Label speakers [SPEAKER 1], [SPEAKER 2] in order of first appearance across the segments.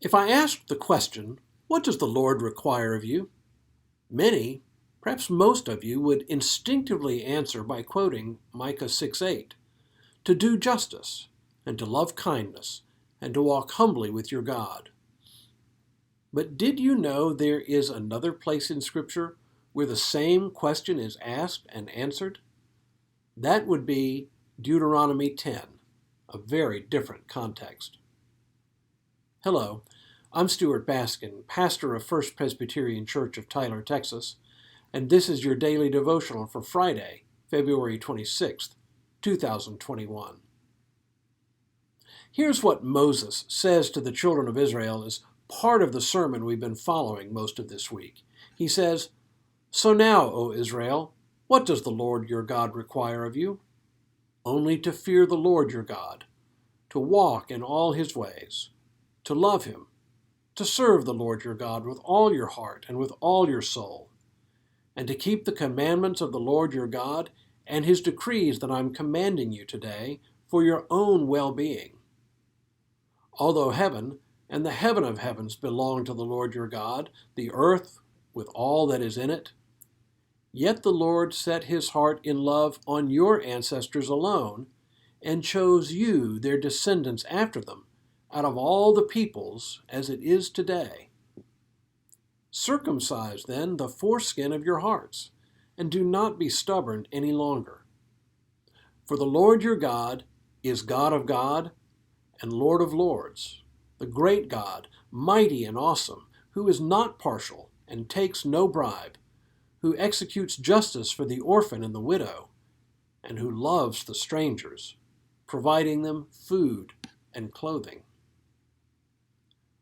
[SPEAKER 1] If I asked the question, what does the Lord require of you? Many, perhaps most of you, would instinctively answer by quoting Micah 6:8, to do justice, and to love kindness, and to walk humbly with your God. But did you know there is another place in Scripture where the same question is asked and answered? That would be Deuteronomy 10, a very different context. Hello, I'm Stuart Baskin, pastor of First Presbyterian Church of Tyler, Texas, and this is your daily devotional for Friday, February 26th, 2021. Here's what Moses says to the children of Israel as part of the sermon we've been following most of this week. He says, "So now, O Israel, what does the Lord your God require of you? Only to fear the Lord your God, to walk in all his ways, to love him, to serve the Lord your God with all your heart and with all your soul, and to keep the commandments of the Lord your God and his decrees that I'm commanding you today for your own well-being. Although heaven and the heaven of heavens belong to the Lord your God, the earth with all that is in it, yet the Lord set his heart in love on your ancestors alone, and chose you, their descendants after them, out of all the peoples as it is today. Circumcise, then, the foreskin of your hearts, and do not be stubborn any longer. For the Lord your God is God of God and Lord of lords, the great God, mighty and awesome, who is not partial and takes no bribe, who executes justice for the orphan and the widow, and who loves the strangers, providing them food and clothing."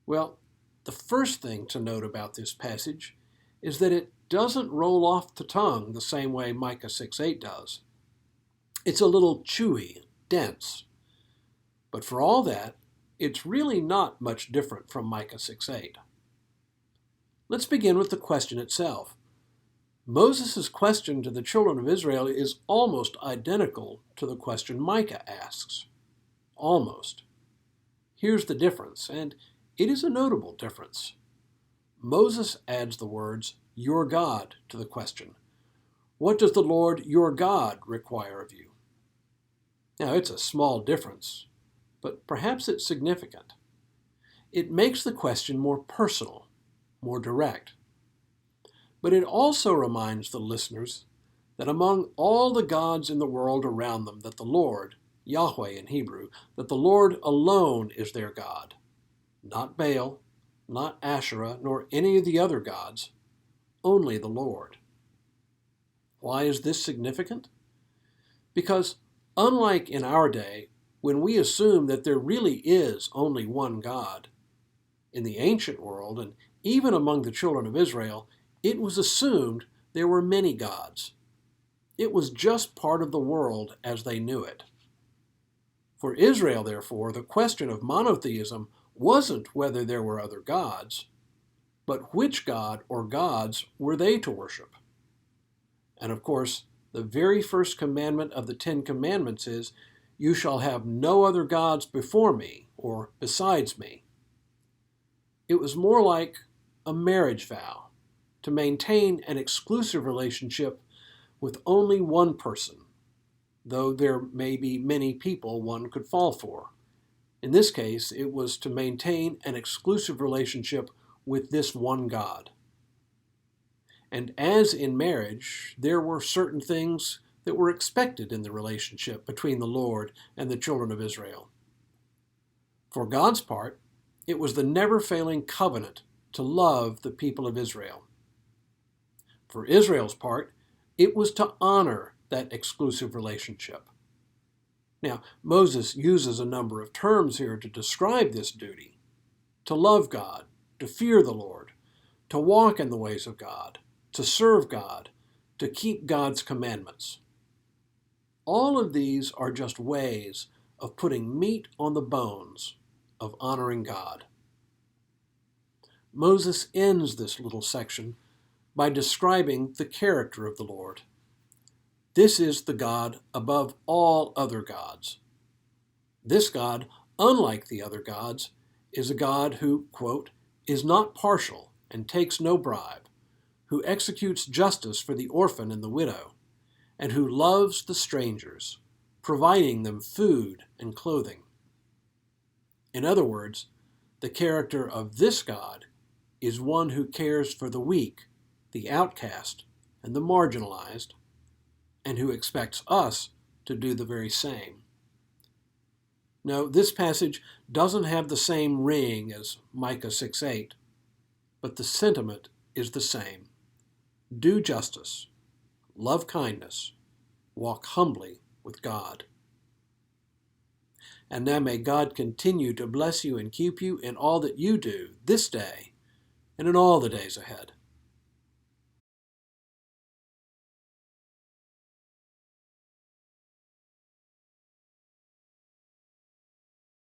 [SPEAKER 1] Well, the first thing to note about this passage is that it doesn't roll off the tongue the same way Micah 6:8 does. It's a little chewy, dense. But for all that, it's really not much different from Micah 6:8. Let's begin with the question itself. Moses' question to the children of Israel is almost identical to the question Micah asks. Almost. Here's the difference, and it is a notable difference. Moses adds the words, "your God," to the question. What does the Lord your God require of you? Now, it's a small difference, but perhaps it's significant. It makes the question more personal, more direct. But it also reminds the listeners that among all the gods in the world around them, that the Lord, Yahweh in Hebrew, that the Lord alone is their God. Not Baal, not Asherah, nor any of the other gods, only the Lord. Why is this significant? Because unlike in our day, when we assume that there really is only one God, in the ancient world, and even among the children of Israel, it was assumed there were many gods. It was just part of the world as they knew it. For Israel, therefore, the question of monotheism wasn't whether there were other gods, but which God or gods were they to worship. And of course, the very first commandment of the 10 Commandments is, "You shall have no other gods before me," or besides me. It was more like a marriage vow, to maintain an exclusive relationship with only one person, though there may be many people one could fall for. In this case, it was to maintain an exclusive relationship with this one God. And as in marriage, there were certain things that were expected in the relationship between the Lord and the children of Israel. For God's part, it was the never-failing covenant to love the people of Israel. For Israel's part, it was to honor that exclusive relationship. Now, Moses uses a number of terms here to describe this duty: to love God, to fear the Lord, to walk in the ways of God, to serve God, to keep God's commandments. All of these are just ways of putting meat on the bones of honoring God. Moses ends this little section by describing the character of the Lord. This is the God above all other gods. This God, unlike the other gods, is a God who, quote, is not partial and takes no bribe, who executes justice for the orphan and the widow, and who loves the strangers, providing them food and clothing. In other words, the character of this God is one who cares for the weak, the outcast, and the marginalized, and who expects us to do the very same. No, this passage doesn't have the same ring as Micah 6:8, but the sentiment is the same. Do justice, love kindness, walk humbly with God. And now may God continue to bless you and keep you in all that you do this day and in all the days ahead.